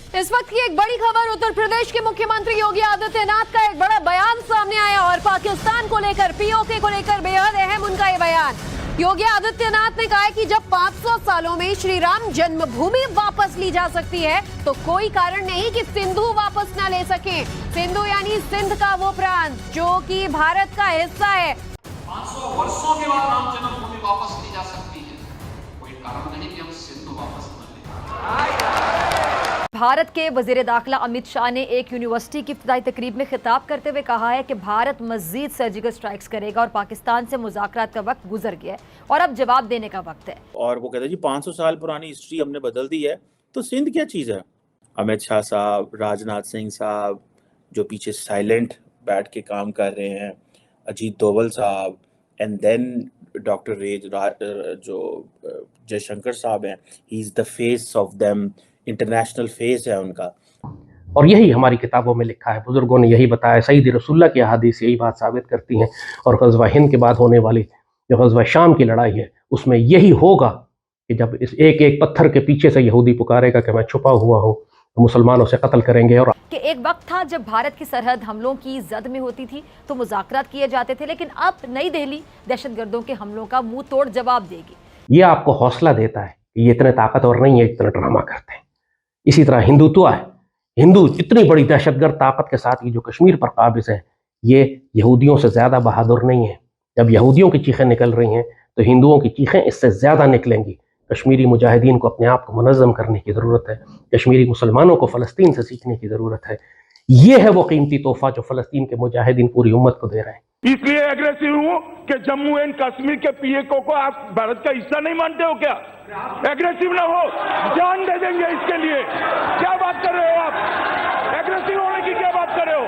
इस वक्त की एक बड़ी खबर, उत्तर प्रदेश के मुख्यमंत्री योगी आदित्यनाथ का एक बड़ा बयान सामने आया और पाकिस्तान को लेकर, पीओके को लेकर बेहद अहम उनका ये बयान। योगी आदित्यनाथ ने कहा है कि जब 500 सालों में श्री राम जन्मभूमि वापस ली जा सकती है तो कोई कारण नहीं कि सिंधु वापस न ले सके। सिंधु यानी सिंध का वो प्रांत जो कि भारत का हिस्सा है। 500 वर्षों के बाद राम जन्मभूमि वापस ली जा सकती है, कोई कारण नहीं कि हम सिंधु वापस न लें। भारत के वजीर दाखिला अमित शाह ने एक यूनिवर्सिटी की इफ्तिताई तकरीब में खिताब करते हुए कहा है कि भारत मजीद सर्जिकल स्ट्राइक्स करेगा और पाकिस्तान से मुज़ाकरात का वक्त गुजर गया है और अब जवाब देने का वक्त है। और वो कहते हैं जी 500 साल पुरानी हिस्ट्री हमने बदल दी है, तो सिंध क्या चीज़ है? अमित शाह साहब, राजनाथ सिंह साहब जो पीछे साइलेंट बैठ के काम कर रहे हैं, अजीत डोवल साहब, एंड देन डॉक्टर जो जयशंकर साहब हैं, he is the face of them, international face है उनका। और यही हमारी किताबों में लिखा है, बुजुर्गों ने यही बताया, सईद रसूलुल्लाह की अहादीस यही बात साबित करती हैं। और ग़ज़वा हिंद के बाद होने वाली जो ग़ज़वा शाम की लड़ाई है उसमें यही होगा कि जब इस एक एक पत्थर के पीछे से यहूदी पुकारेगा कि मैं छुपा हुआ हूँ, तो मुसलमानों से कत्ल करेंगे। और कि एक वक्त था जब भारत की सरहद हमलों की जद में होती थी तो मुज़ाकरात किए जाते थे, लेकिन अब नई दिल्ली दहशतगर्दों के हमलों का मुंह तोड़ जवाब देगी। ये आपको हौसला देता है कि ये इतने ताकतवर नहीं है, इतना ड्रामा करते हैं। इसी तरह हिंदुत्व है, हिंदू इतनी बड़ी दहशतगर्द ताकत के साथ ये जो कश्मीर पर काबिज है, ये यहूदियों से ज़्यादा बहादुर नहीं है। जब यहूदियों की चीखें निकल रही हैं तो हिंदुओं की चीखें इससे ज़्यादा निकलेंगी। कश्मीरी मुजाहिदीन को अपने आप को मुनज़्ज़म करने की ज़रूरत है, कश्मीरी मुसलमानों को फ़लस्तीन से सीखने की ज़रूरत है। ये है वो कीमती तोहफा जो फ़लस्तीन के मुजाहिदीन पूरी उम्मत को दे रहे हैं। इसलिए एग्रेसिव हूं कि जम्मू एंड कश्मीर के पीएको को आप भारत का हिस्सा नहीं मानते हो क्या? एग्रेसिव ना हो, जान दे देंगे इसके लिए। क्या बात कर रहे हो आप? एग्रेसिव होने की क्या बात कर रहे हो?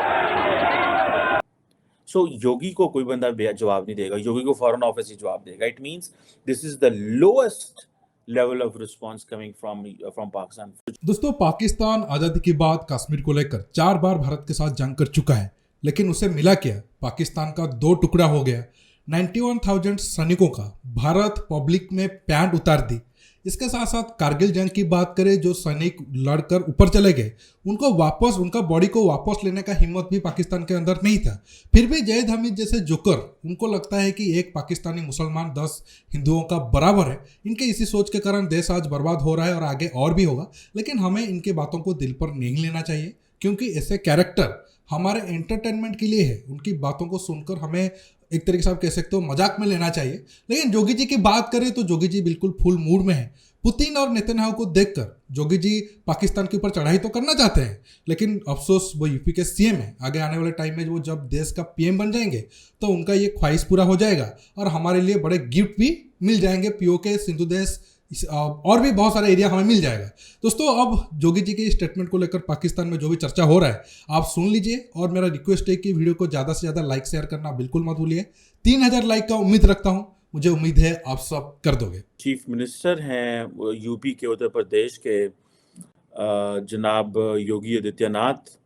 सो योगी को कोई बंदा जवाब नहीं देगा, योगी को फॉरेन ऑफिस ही जवाब देगा। It means this is the lowest level of response coming from Pakistan. दोस्तों, पाकिस्तान आज़ादी के बाद कश्मीर को लेकर 4 बार भारत के साथ जंग कर चुका है, लेकिन उसे मिला क्या? पाकिस्तान का 2 टुकड़ा हो गया। 91,000 सैनिकों का भारत पब्लिक में पैंट उतार दी। इसके साथ साथ कारगिल जंग की बात करें, जो सैनिक लड़कर ऊपर चले गए, उनको वापस, उनका बॉडी को वापस लेने का हिम्मत भी पाकिस्तान के अंदर नहीं था। फिर भी जैद हमीद जैसे जोकर, उनको लगता है कि एक पाकिस्तानी मुसलमान 10 हिंदुओं का बराबर है। इनके इसी सोच के कारण देश आज बर्बाद हो रहा है और आगे और भी होगा। लेकिन हमें इनके बातों को दिल पर नहीं लेना चाहिए, क्योंकि ऐसे कैरेक्टर हमारे एंटरटेनमेंट के लिए है। उनकी बातों को सुनकर हमें एक तरीके से आप कह सकते हो मजाक में लेना चाहिए। लेकिन जोगी जी की बात करें तो जोगी जी बिल्कुल फुल मूड में है। पुतिन और नेतन्याहू को देखकर जोगी जी पाकिस्तान के ऊपर चढ़ाई तो करना चाहते हैं, लेकिन अफसोस वो यूपी के सीएम है। आगे आने वाले टाइम में वो जब देश का पीएम बन जाएंगे तो उनका ये ख्वाहिश पूरा हो जाएगा और हमारे लिए बड़े गिफ्ट भी मिल जाएंगे। पीओके, सिंधु देश और भी बहुत सारा एरिया हमें मिल जाएगा। दोस्तों, अब जोगी जी के स्टेटमेंट को लेकर पाकिस्तान में जो भी चर्चा हो रहा है आप सुन लीजिए, और मेरा रिक्वेस्ट है कि वीडियो को ज़्यादा से ज़्यादा लाइक शेयर करना बिल्कुल मत भूलिए। 3000 लाइक का उम्मीद रखता हूँ, मुझे उम्मीद है आप सब कर दोगे। चीफ मिनिस्टर हैं यूपी के, उत्तर प्रदेश के, जनाब योगी आदित्यनाथ।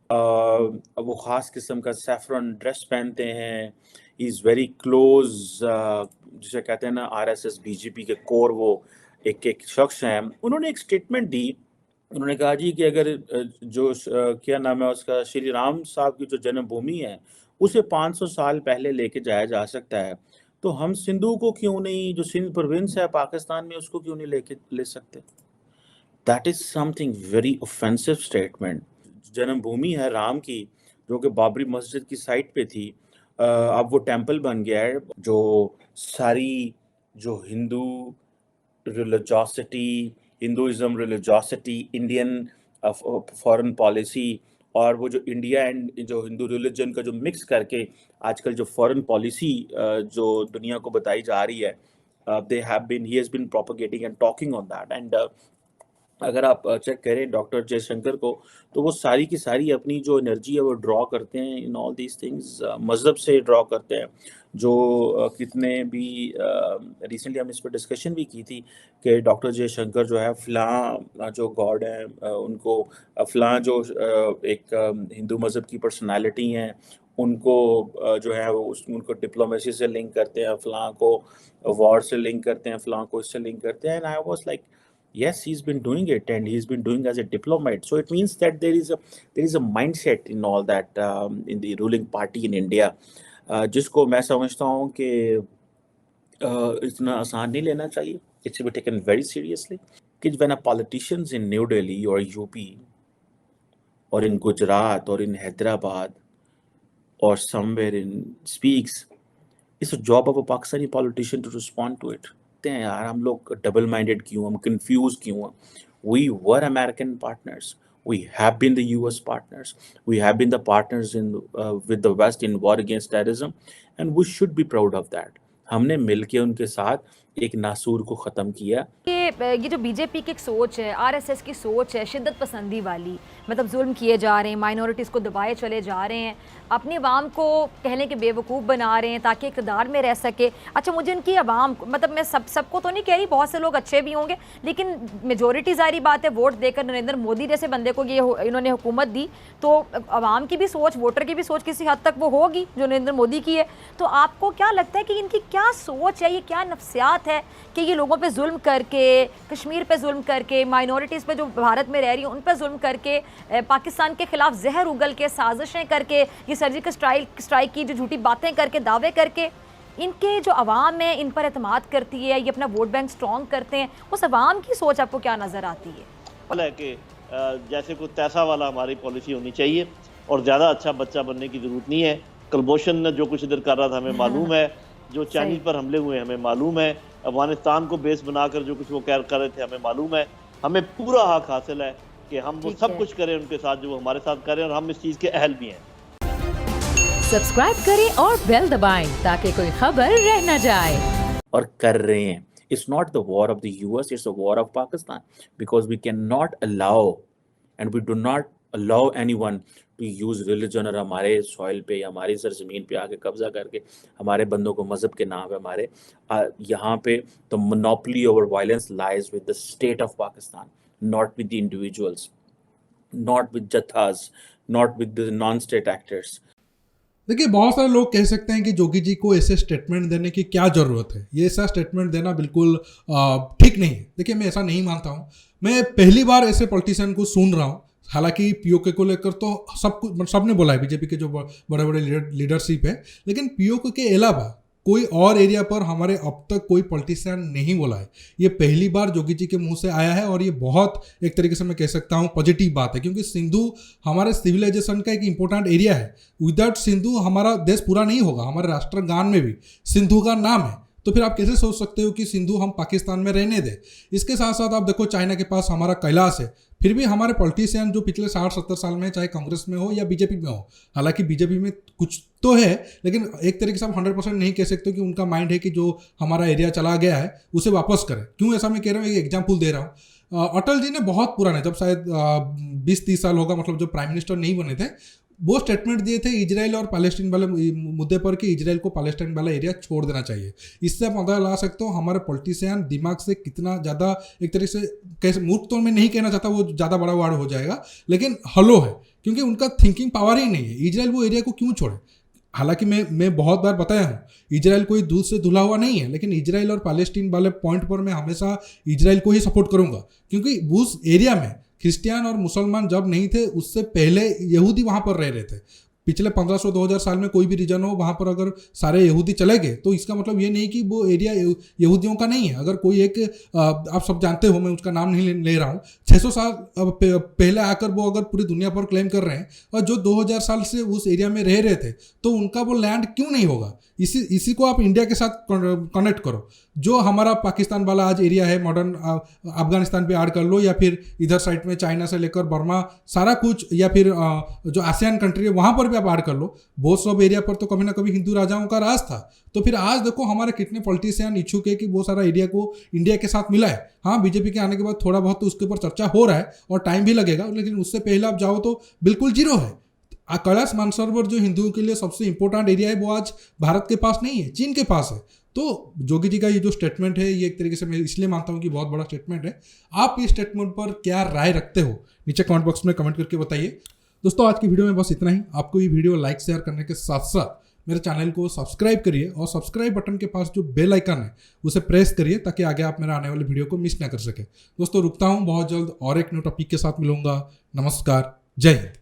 वो ख़ास किस्म का सैफरन ड्रेस पहनते हैं। ही इज़ वेरी क्लोज, जिसे कहते हैं ना आरएसएस बीजेपी के कोर, वो एक शख्स हैं। उन्होंने एक स्टेटमेंट दी। उन्होंने कहा जी कि अगर जो क्या नाम है उसका, श्री राम साहब की जो जन्मभूमि है उसे 500 साल पहले लेके जाया जा सकता है, तो हम सिंधु को क्यों नहीं, जो सिंध प्रोविंस है पाकिस्तान में, उसको क्यों नहीं ले सकते? That is something very offensive statement. जन्मभूमि है राम की, जो कि बाबरी मस्जिद की साइट पे थी, अब वो टेम्पल बन गया है। जो सारी जो Hinduism religiosity, Indian foreign policy, और वो जो इंडिया एंड जो हिंदू रिलीजन का जो मिक्स करके आजकल जो फॉरेन पॉलिसी जो दुनिया को बताई जा रही है, he has been propagating and talking on that. And अगर आप चेक करें डॉक्टर जयशंकर को, तो वो सारी की सारी अपनी जो एनर्जी है वो ड्रॉ करते हैं इन ऑल दीज थिंग्स, मज़हब से ड्रॉ करते हैं। जो कितने भी रिसेंटली हम इस पर डिस्कशन भी की थी कि डॉक्टर जयशंकर जो है फ़लाँ जो गॉड हैं उनको, फ़लाँ जो एक हिंदू मज़हब की पर्सनालिटी हैं उनको जो है वो उनको डिप्लोमेसी से लिंक करते हैं, फ़लाँ को वॉर से लिंक करते हैं, फ़लाँ को इससे लिंक करते हैं। And I was like, Yes, he's been doing it, and he's been doing as a diplomat. So it means that there is a mindset in all that in the ruling party in India, जिसको मैं समझता हूँ कि इतना आसान नहीं लेना चाहिए. It should be taken very seriously. कि when a politicians in New Delhi or UP or in Gujarat or in Hyderabad or somewhere in speaks, it's a job of a Pakistani politician to respond to it. हैं यार हम लोग double minded क्यों, हम confuse क्यों हैं. We were American partners, we have been the US partners, we have been the partners in with the West in war against terrorism, and we should be proud of that. हमने मिलके उनके साथ एक नासूर को ख़त्म किया. ये जो बीजेपी की एक सोच है, आरएसएस की सोच है शिद्दत पसंदी वाली, मतलब जुल्म किए जा रहे हैं, माइनॉरिटीज़ को दबाए चले जा रहे हैं, अपनी आवाम को कहने के बेवकूफ़ बना रहे हैं ताकि इक़्तिदार में रह सके. अच्छा, मुझे उनकी आवाम, मतलब मैं सबको तो नहीं कह रही, बहुत से लोग अच्छे भी होंगे, लेकिन मेजोरिटी ज़ाहिर बात है वोट देकर नरेंद्र मोदी जैसे बंदे को ये इन्होंने हुकूमत दी, तो आवाम की भी सोच, वोटर की भी सोच किसी हद तक वो होगी जो नरेंद्र मोदी की है. तो आपको क्या लगता है कि इनकी क्या सोच है, ये क्या नफ्सियात है कि ये लोगों पे जुल्म करके, कश्मीर पे जुल्म करके, माइनॉरिटीज़ पे जो भारत में रह रही हैं उन पे जुल्म करके, पाकिस्तान के ख़िलाफ़ जहर उगल के, साजिशें करके, ये सर्जिकल स्ट्राइक की जो झूठी बातें करके, दावे करके, इनके जो अवाम है इन पर एतमाद करती है, ये अपना वोट बैंक स्ट्रॉन्ग करते हैं, उस अवाम की सोच आपको क्या नज़र आती है? कि जैसे कोई तैसा वाला हमारी पॉलिसी होनी चाहिए और ज़्यादा अच्छा बच्चा बनने की ज़रूरत नहीं है. कुलभूषण ने जो कुछ इधर कर रहा था हमें मालूम है, जो चाइनीज़ पर हमले हुए हमें मालूम है, अफगानिस्तान को बेस बनाकर जो कुछ वो कर रहे थे हमें मालूम है. हमें पूरा हक हासिल है कि हम वो सब कुछ करें उनके साथ जो वो हमारे साथ करें, और हम इस चीज़ के अहल भी हैं. सब्सक्राइब करें और बेल दबाएं ताकि कोई खबर रह न जाए. और कर रहे हैं. It's not the war of the US, it's the war of Pakistan, because we cannot allow and we do not allow anyone to use religion और हमारे सॉइल पे, हमारी सरजमीन पे आके कब्जा करके हमारे बंदों को मजहब के नाम पे हमारे यहाँ पे the monopoly over violence lies with the state of Pakistan, not with the individuals, not with jathas, not with the non-state actors. देखिए, बहुत सारे लोग कह सकते हैं कि जोगी जी को ऐसे स्टेटमेंट देने की क्या ज़रूरत है, ये ऐसा स्टेटमेंट देना बिल्कुल ठीक नहीं है. देखिए, मैं ऐसा नहीं मानता हूँ. मैं पहली बार ऐसे पॉलिटिशियन को सुन रहा हूँ. हालांकि पीओके को लेकर तो सबने बोला है, बीजेपी के जो बड़े बड़े लीडरशिप है, लेकिन पीओके के अलावा कोई और एरिया पर हमारे अब तक कोई पॉलिटिशियन नहीं बोला है. ये पहली बार जोगी जी के मुंह से आया है और ये बहुत एक तरीके से मैं कह सकता हूँ पॉजिटिव बात है, क्योंकि सिंधु हमारे सिविलाइजेशन का एक इंपॉर्टेंट एरिया है. विदाउट सिंधु हमारा देश पूरा नहीं होगा. हमारे राष्ट्रगान में भी सिंधु का नाम है. तो फिर आप कैसे सोच सकते हो कि सिंधु हम पाकिस्तान में रहने दें? इसके साथ साथ आप देखो, चाइना के पास हमारा कैलाश है, फिर भी हमारे पॉलिटिशियन जो पिछले 60-70 साल में, चाहे कांग्रेस में हो या बीजेपी में हो, हालांकि बीजेपी में कुछ तो है, लेकिन एक तरीके से आप 100% नहीं कह सकते कि उनका माइंड है कि जो हमारा एरिया चला गया है उसे वापस करें. क्यों ऐसा मैं कह रहा हूँ, एक एग्जाम्पल दे रहा हूँ. अटल जी ने बहुत पुराने, जब शायद 20-30 साल होगा, मतलब जब प्राइम मिनिस्टर नहीं बने थे, वो स्टेटमेंट दिए थे इजराइल और पैलेस्टीन वाले मुद्दे पर कि इजराइल को पैलेस्टीन वाला एरिया छोड़ देना चाहिए. इससे आप पता ला सकते हो हमारे पॉलिटिशियन दिमाग से कितना ज़्यादा, एक तरीके से कैसे, मूर्ख तो मैं नहीं कहना चाहता, वो ज़्यादा बड़ा वर्ड हो जाएगा, लेकिन हलो है, क्योंकि उनका थिंकिंग पावर ही नहीं है. इजराइल वो एरिया को क्यों छोड़े? हालांकि मैं बहुत बार बताया हूँ, इजराइल कोई दूध से धुला हुआ नहीं है, लेकिन इजराइल और पैलेस्टीन वाले पॉइंट पर मैं हमेशा इजराइल को ही सपोर्ट करूँगा, क्योंकि उस एरिया में क्रिश्चियन और मुसलमान जब नहीं थे, उससे पहले यहूदी वहाँ पर रह रहे थे. पिछले 1500-2000 साल में कोई भी रीजन हो, वहाँ पर अगर सारे यहूदी चले गए, तो इसका मतलब ये नहीं कि वो एरिया यहूदियों का नहीं है. अगर कोई एक, आप सब जानते हो, मैं उसका नाम नहीं ले रहा हूँ, 600 साल पहले आकर वो अगर पूरी दुनिया पर क्लेम कर रहे हैं, और जो 2000 साल से उस एरिया में रह रहे थे, तो उनका वो लैंड क्यों नहीं होगा? इसी को आप इंडिया के साथ कनेक्ट करो. जो हमारा पाकिस्तान वाला आज एरिया है, मॉडर्न अफगानिस्तान पे ऐड कर लो, या फिर इधर साइड में चाइना से लेकर बर्मा सारा कुछ, या फिर जो आसियान कंट्री है वहाँ पर भी आप ऐड कर लो. वो सब एरिया पर तो कभी ना कभी हिंदू राजाओं का राज था. तो फिर आज देखो हमारे कितने पॉलिटिशियन इच्छुक है कि वो सारा एरिया को इंडिया के साथ मिला है. हाँ, बीजेपी के आने के बाद थोड़ा बहुत तो उसके ऊपर चर्चा हो रहा है और टाइम भी लगेगा, लेकिन उससे पहले आप जाओ तो बिल्कुल जीरो है. कैलाश मानसरोवर जो हिंदुओं के लिए सबसे इंपॉर्टेंट एरिया है, वो आज भारत के पास नहीं है, चीन के पास है. तो जोगी जी का ये जो स्टेटमेंट है, ये एक तरीके से मैं इसलिए मानता हूँ कि बहुत बड़ा स्टेटमेंट है. आप इस स्टेटमेंट पर क्या राय रखते हो, नीचे कमेंट बॉक्स में कमेंट करके बताइए. दोस्तों, आज की वीडियो में बस इतना ही. आपको ये वीडियो लाइक शेयर करने के साथ साथ मेरे चैनल को सब्सक्राइब करिए और सब्सक्राइब बटन के पास जो बेल आइकन है उसे प्रेस करिए ताकि आगे आप मेरे आने वाले वीडियो को मिस ना कर सके। दोस्तों रुकता हूँ, बहुत जल्द और एक न्यू टॉपिक के साथ मिलूंगा। नमस्कार, जय हिंद।